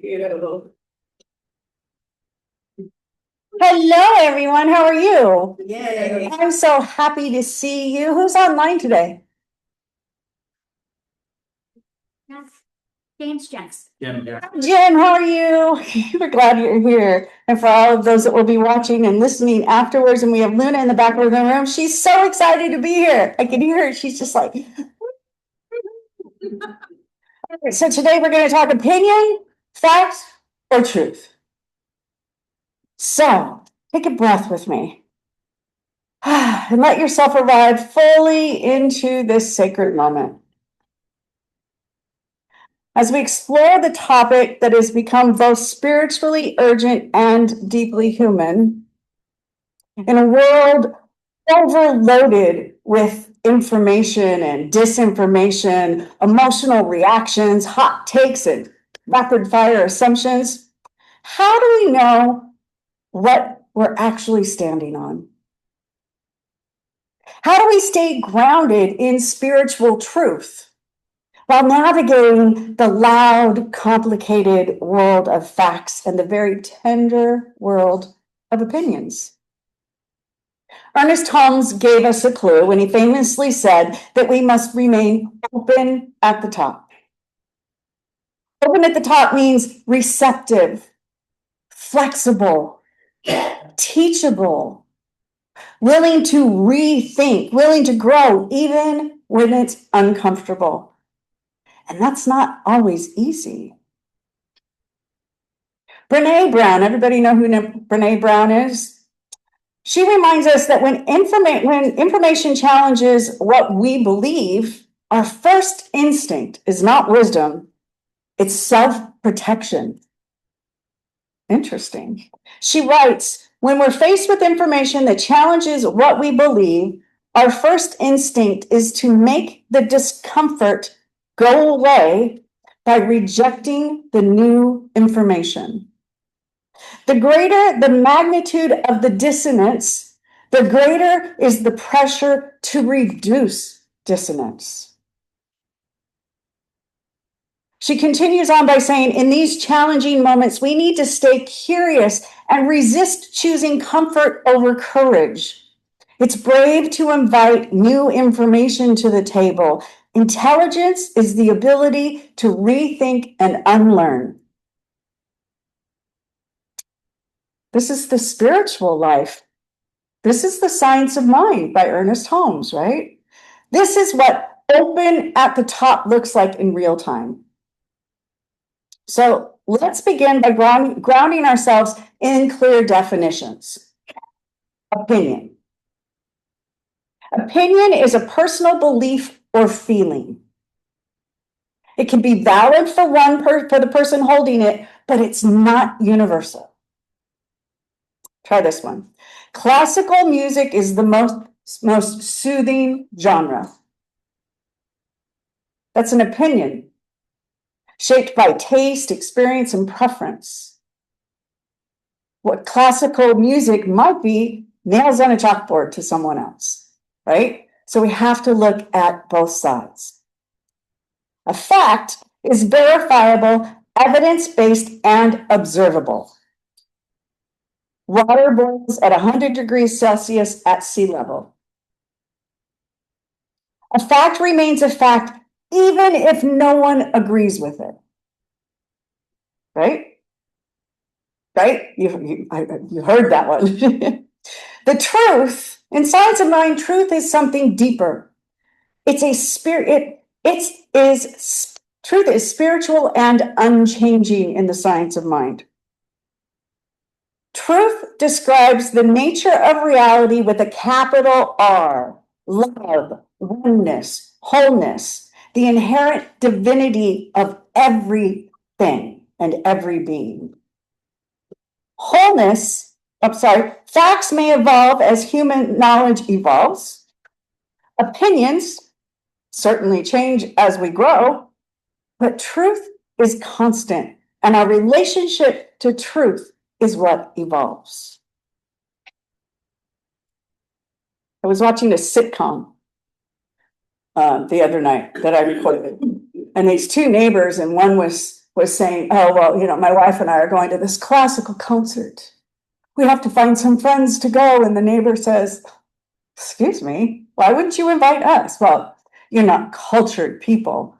you. Hello, everyone. How are you? Yay. I'm so happy to see you. Who's online today? James Jenks. Jen, how are you? We're glad you're here. And for all of those that will be watching and listening afterwards, and we have Luna in the back of the room. She's so excited to be here. I can hear her. She's just like. So today we're going to talk opinion, facts, or truth. So take a breath with me. And let yourself arrive fully into this sacred moment. As we explore the topic that has become both spiritually urgent and deeply human, in a world overloaded with information and disinformation, emotional reactions, hot takes, and rapid fire assumptions, how do we know what we're actually standing on? How do we stay grounded in spiritual truth while navigating the loud, complicated world of facts and the very tender world of opinions? Ernest Holmes gave us a clue when he famously said that we must remain open at the top. Open at the top means receptive, flexible, teachable, willing to rethink, willing to grow, even when it's uncomfortable. And that's not always easy. Brene Brown, everybody know who Brene Brown is? She reminds us that when information challenges what we believe, our first instinct is not wisdom, it's self-protection. Interesting. She writes, when we're faced with information that challenges what we believe, our first instinct is to make the discomfort go away by rejecting the new information. The greater the magnitude of the dissonance, the greater is the pressure to reduce dissonance. She continues on by saying, in these challenging moments, we need to stay curious and resist choosing comfort over courage. It's brave to invite new information to the table. Intelligence is the ability to rethink and unlearn. This is the spiritual life. This is the Science of Mind by Ernest Holmes, right? This is what open at the top looks like in real time. So let's begin by grounding ourselves in clear definitions. Opinion. Opinion is a personal belief or feeling. It can be valid for for the person holding it, but it's not universal. Try this one. Classical music is the most soothing genre. That's an opinion, shaped by taste, experience, and preference. What classical music might be nails on a chalkboard to someone else, right? So we have to look at both sides. A fact is verifiable, evidence-based, and observable. Water boils at 100 degrees Celsius at sea level. A fact remains a fact even if no one agrees with it. Right? Right? You heard that one. The truth, in Science of Mind, truth is something deeper. It's a spirit, truth is spiritual and unchanging in the Science of Mind. Truth describes the nature of reality with a capital R, love, oneness, wholeness, the inherent divinity of everything and every being. Facts may evolve as human knowledge evolves. Opinions certainly change as we grow, but truth is constant, and our relationship to truth is what evolves. I was watching a sitcom the other night that I recorded, and these two neighbors, and one was was saying, oh, well, my wife and I are going to this classical concert. We have to find some friends to go. And the neighbor says, excuse me, why wouldn't you invite us? Well, you're not cultured people.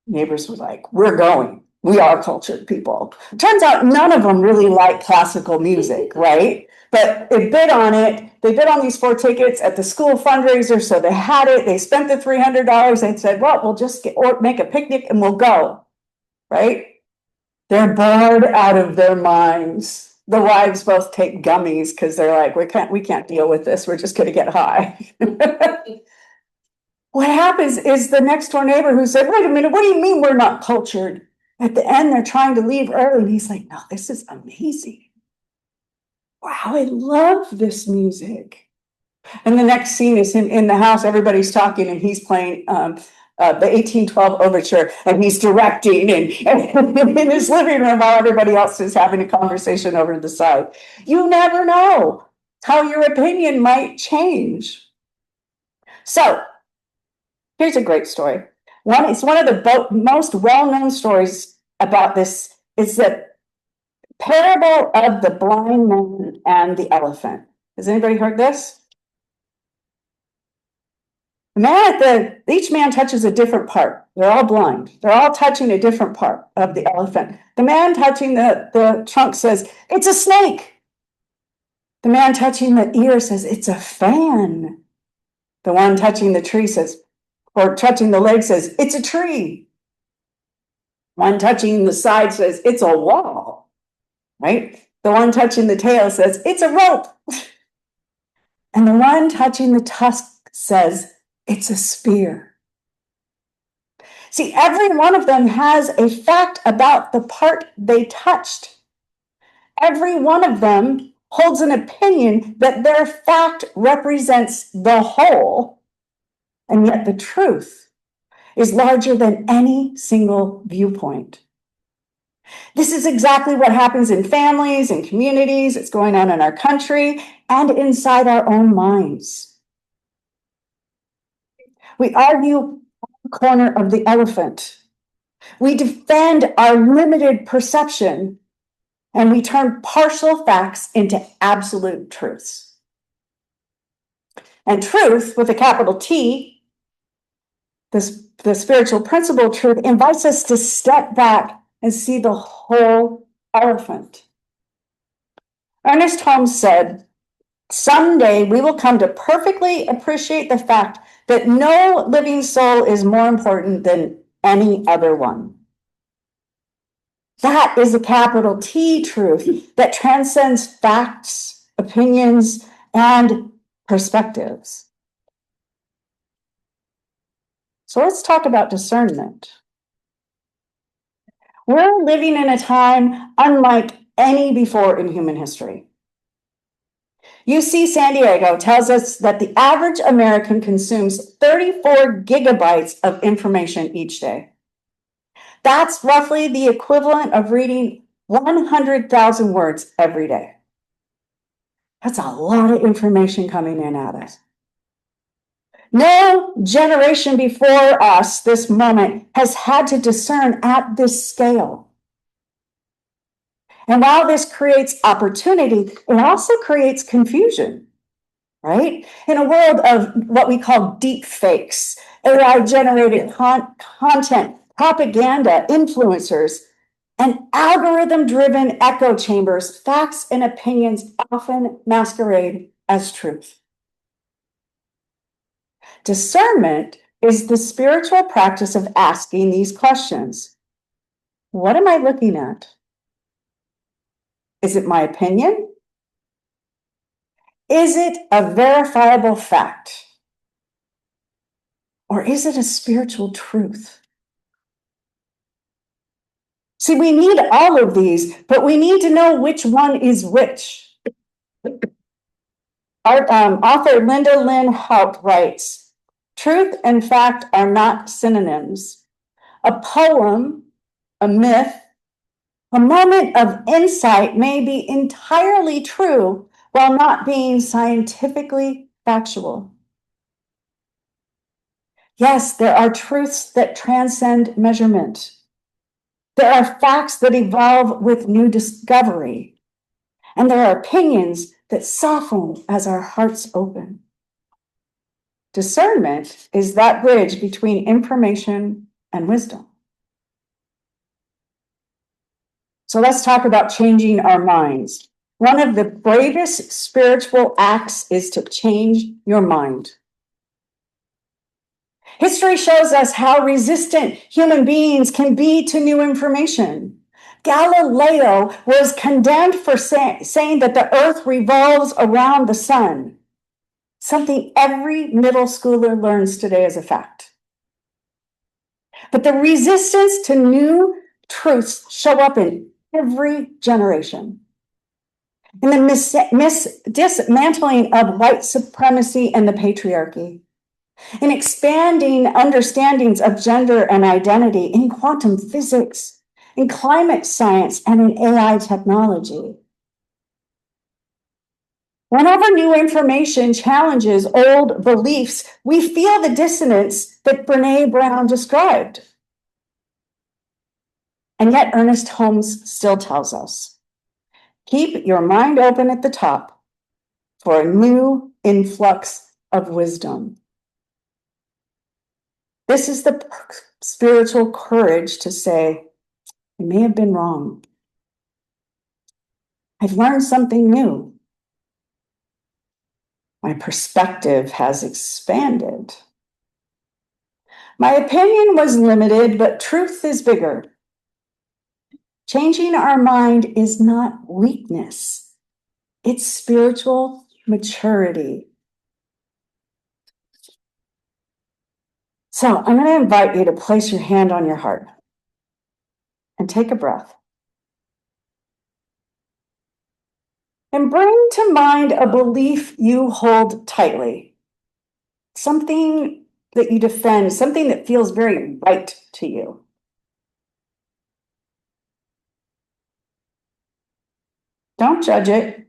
Neighbors were like, we're going. We are cultured people. Turns out none of them really like classical music, right? But they bid on it. They bid on these 4 tickets at the school fundraiser. So they had it. They spent the $300 and said, well, we'll just make a picnic and we'll go, right? They're bored out of their minds. The wives both take gummies because they're like, we can't deal with this. We're just going to get high. What happens is the next door neighbor who said, wait a minute, what do you mean we're not cultured? At the end, they're trying to leave early. And he's like, no, this is amazing. Wow, I love this music. And the next scene is him in the house. Everybody's talking and he's playing the 1812 overture and he's directing and in his living room while everybody else is having a conversation over to the side. You never know how your opinion might change. So here's a great story. It's one of the most well-known stories about this is the parable of the blind man and the elephant. Has anybody heard this? Each man touches a different part. They're all blind. They're all touching a different part of the elephant. The man touching the trunk says, it's a snake. The man touching the ear says, it's a fan. The one touching the tree says, or touching the leg says, it's a tree. One touching the side says, it's a wall, right? The one touching the tail says, it's a rope. And the one touching the tusk says, it's a spear. See, every one of them has a fact about the part they touched. Every one of them holds an opinion that their fact represents the whole, and yet the truth is larger than any single viewpoint. This is exactly what happens in families and communities. It's going on in our country and inside our own minds. We argue the corner of the elephant. We defend our limited perception, and we turn partial facts into absolute truths. And truth, with a capital T, the spiritual principle truth, invites us to step back and see the whole elephant. Ernest Holmes said, someday we will come to perfectly appreciate the fact that no living soul is more important than any other one. That is a capital T truth that transcends facts, opinions, and perspectives. So let's talk about discernment. We're living in a time unlike any before in human history. UC San Diego tells us that the average American consumes 34 gigabytes of information each day. That's roughly the equivalent of reading 100,000 words every day. That's a lot of information coming in at us. No generation before us, this moment, has had to discern at this scale. And while this creates opportunity, it also creates confusion, right? In a world of what we call deep fakes, AI-generated content, propaganda, influencers, and algorithm-driven echo chambers, facts and opinions often masquerade as truth. Discernment is the spiritual practice of asking these questions. What am I looking at? Is it my opinion? Is it a verifiable fact? Or is it a spiritual truth? See, we need all of these, but we need to know which one is which. Our author Linda Lynn Haupt writes, truth and fact are not synonyms. A poem, a myth, a moment of insight may be entirely true while not being scientifically factual. Yes, there are truths that transcend measurement. There are facts that evolve with new discovery, and there are opinions that soften as our hearts open. Discernment is that bridge between information and wisdom. So let's talk about changing our minds. One of the bravest spiritual acts is to change your mind. History shows us how resistant human beings can be to new information. Galileo was condemned for saying that the earth revolves around the sun, something every middle schooler learns today as a fact. But the resistance to new truths show up in every generation. In the dismantling of white supremacy and the patriarchy, in expanding understandings of gender and identity, in quantum physics, in climate science, and in AI technology. Whenever new information challenges old beliefs, we feel the dissonance that Brene Brown described. And yet Ernest Holmes still tells us, keep your mind open at the top for a new influx of wisdom. This is the spiritual courage to say, I may have been wrong. I've learned something new. My perspective has expanded. My opinion was limited, but truth is bigger. Changing our mind is not weakness. It's spiritual maturity. So I'm going to invite you to place your hand on your heart and take a breath. And bring to mind a belief you hold tightly, something that you defend, something that feels very right to you. Don't judge it,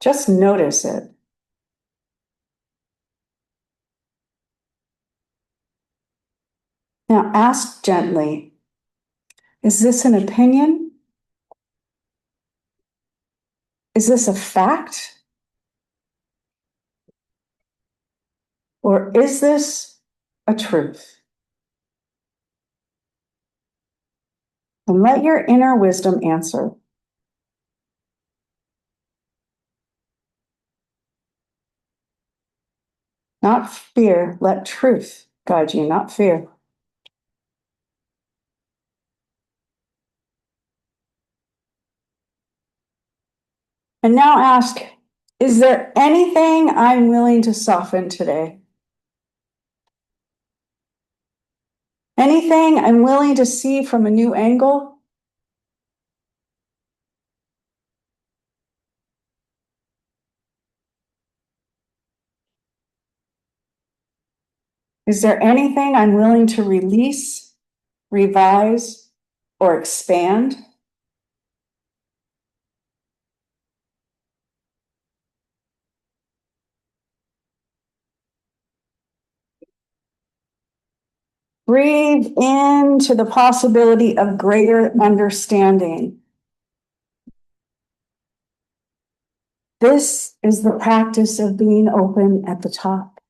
just notice it. Now ask gently, is this an opinion? Is this a fact? Or is this a truth? And let your inner wisdom answer. Not fear, let truth guide you, not fear. And now ask, is there anything I'm willing to soften today? Anything I'm willing to see from a new angle? Is there anything I'm willing to release, revise, or expand? Breathe into the possibility of greater understanding. This is the practice of being open at the top.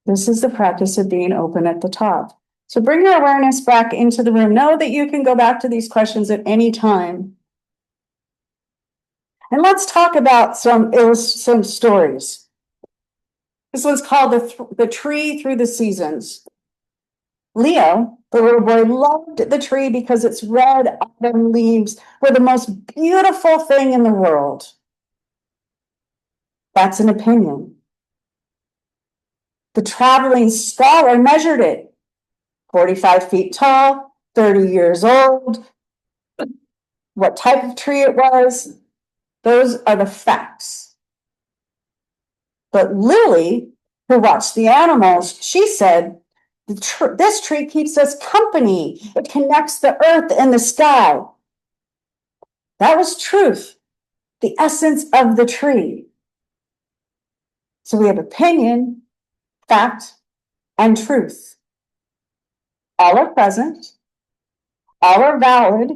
This is the practice of being open at the top. So bring your awareness back into the room. Know that you can go back to these questions at any time. And let's talk about some stories. This one's called the Tree Through the Seasons. Leo, the little boy, loved the tree because its red autumn leaves were the most beautiful thing in the world. That's an opinion. The traveling scholar measured it. 45 feet tall, 30 years old, what type of tree it was. Those are the facts. But Lily, who watched the animals, she said, this tree keeps us company. It connects the earth and the sky. That was truth, the essence of the tree. So we have opinion, fact, and truth. All are present, all are valid,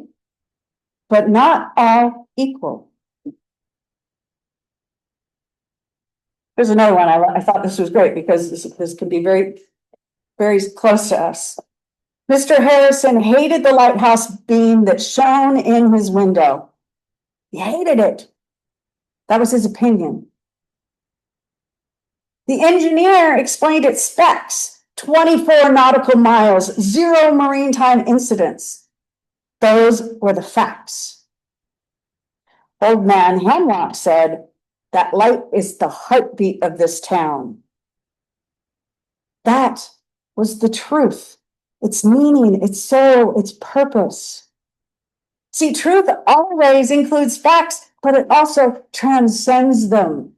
but not all equal. There's another one. I thought this was great because this could be very, very close to us. Mr. Harrison hated the lighthouse beam that shone in his window. He hated it. That was his opinion. The engineer explained its specs: 24 nautical miles, 0 maritime incidents. Those were the facts. Old man Hemlock said, that light is the heartbeat of this town. That was the truth, its meaning, its soul, its purpose. See, truth always includes facts, but it also transcends them.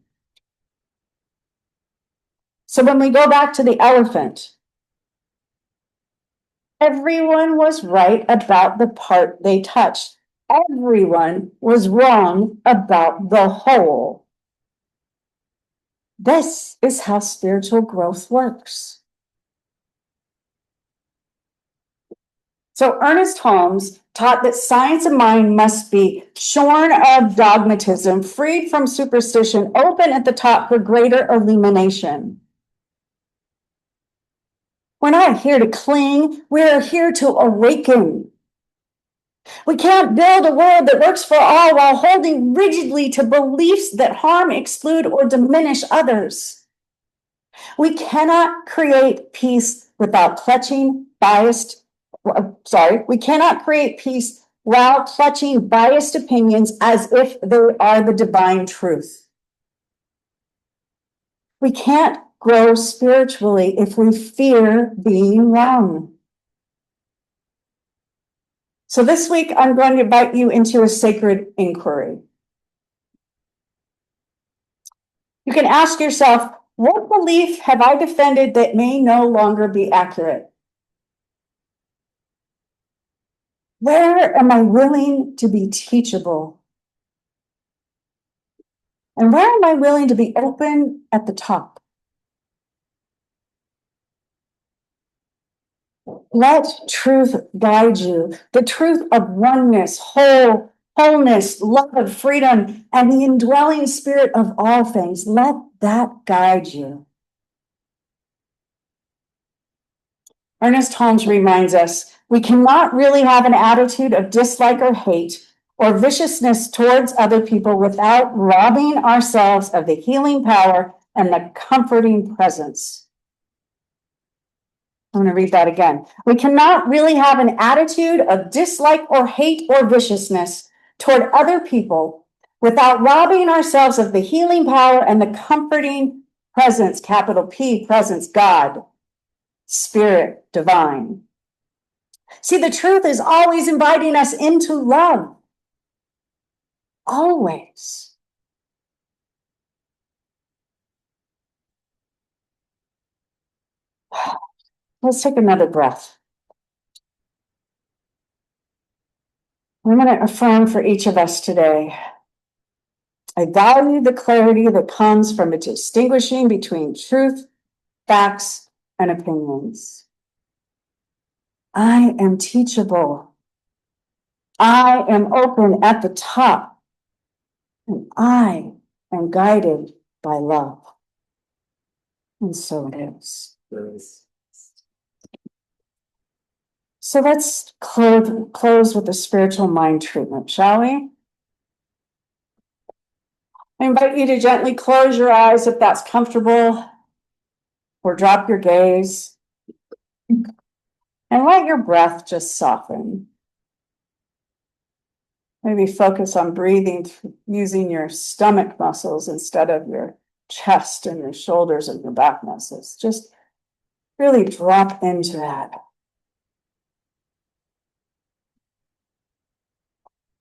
So when we go back to the elephant, everyone was right about the part they touched. Everyone was wrong about the whole. This is how spiritual growth works. So Ernest Holmes taught that science of mind must be shorn of dogmatism, freed from superstition, open at the top for greater illumination. We're not here to cling, we're here to awaken. We can't build a world that works for all while holding rigidly to beliefs that harm, exclude, or diminish others. We cannot create peace without clutching we cannot create peace while clutching biased opinions as if they are the divine truth. We can't grow spiritually if we fear being wrong. So this week, I'm going to invite you into a sacred inquiry. You can ask yourself, what belief have I defended that may no longer be accurate? Where am I willing to be teachable? And where am I willing to be open at the top? Let truth guide you, the truth of oneness, wholeness, love, freedom, and the indwelling spirit of all things. Let that guide you. Ernest Holmes reminds us, we cannot really have an attitude of dislike or hate or viciousness towards other people without robbing ourselves of the healing power and the comforting presence. I'm going to read that again. We cannot really have an attitude of dislike or hate or viciousness toward other people without robbing ourselves of the healing power and the comforting presence, capital P, presence, God, Spirit, divine. See, the truth is always inviting us into love. Always. Let's take another breath. I'm going to affirm for each of us today. I value the clarity that comes from distinguishing between truth, facts, and opinions. I am teachable. I am open at the top. And I am guided by love. And so it is. So let's close with a spiritual mind treatment, shall we? I invite you to gently close your eyes if that's comfortable, or drop your gaze, and let your breath just soften. Maybe focus on breathing using your stomach muscles instead of your chest and your shoulders and your back muscles. Just really drop into that.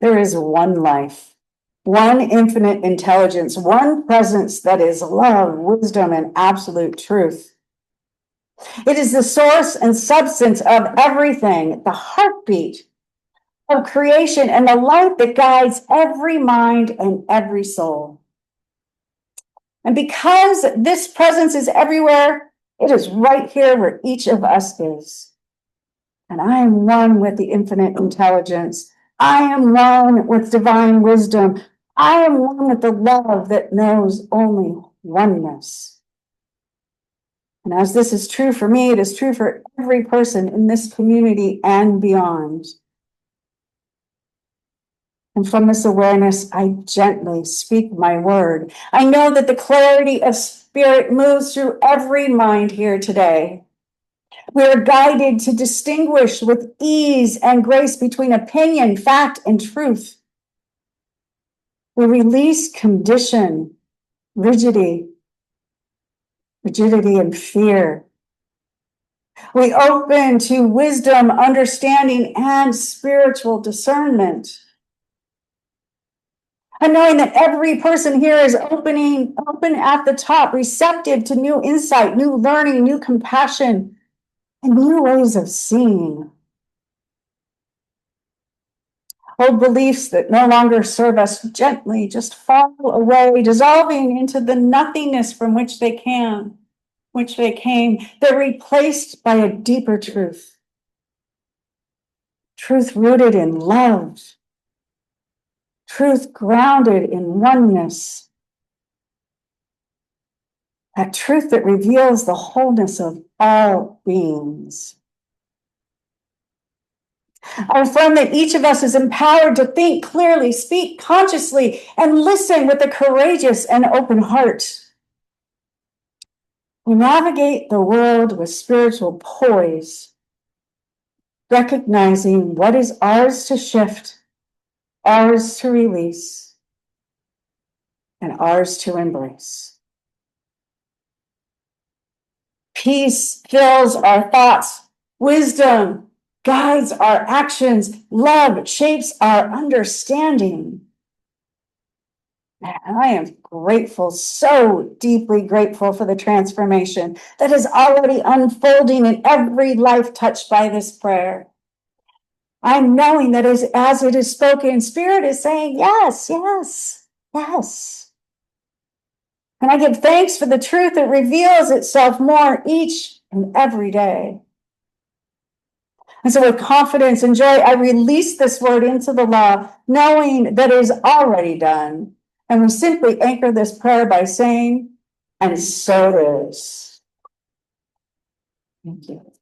There is one life, one infinite intelligence, one presence that is love, wisdom, and absolute truth. It is the source and substance of everything, the heartbeat of creation, and the light that guides every mind and every soul. And because this presence is everywhere, It is right here where each of us is. And I am one with the infinite intelligence. I am one with divine wisdom. I am one with the love that knows only oneness. And as this is true for me, it is true for every person in this community and beyond. And from this awareness, I gently speak my word. I know that the clarity of spirit moves through every mind here today. We are guided to distinguish with ease and grace between opinion, fact, and truth. We release condition, rigidity, and fear. We open to wisdom, understanding, and spiritual discernment. And knowing that every person here is open at the top, receptive to new insight, new learning, new compassion, and new ways of seeing. Old beliefs that no longer serve us gently just fall away, dissolving into the nothingness from which they came. They're replaced by a deeper truth. Truth rooted in love. Truth grounded in oneness. A truth that reveals the wholeness of all beings. I affirm that each of us is empowered to think clearly, speak consciously, and listen with a courageous and open heart. We navigate the world with spiritual poise, recognizing what is ours to shift, ours to release, and ours to embrace. Peace fills our thoughts, wisdom guides our actions, love shapes our understanding. And I am grateful, so deeply grateful for the transformation that is already unfolding in every life touched by this prayer. I'm knowing that as it is spoken, Spirit is saying, yes, yes, yes. And I give thanks for the truth that reveals itself more each and every day. And so with confidence and joy, I release this word into the law, knowing that it is already done. And we simply anchor this prayer by saying, and so it is. Thank you.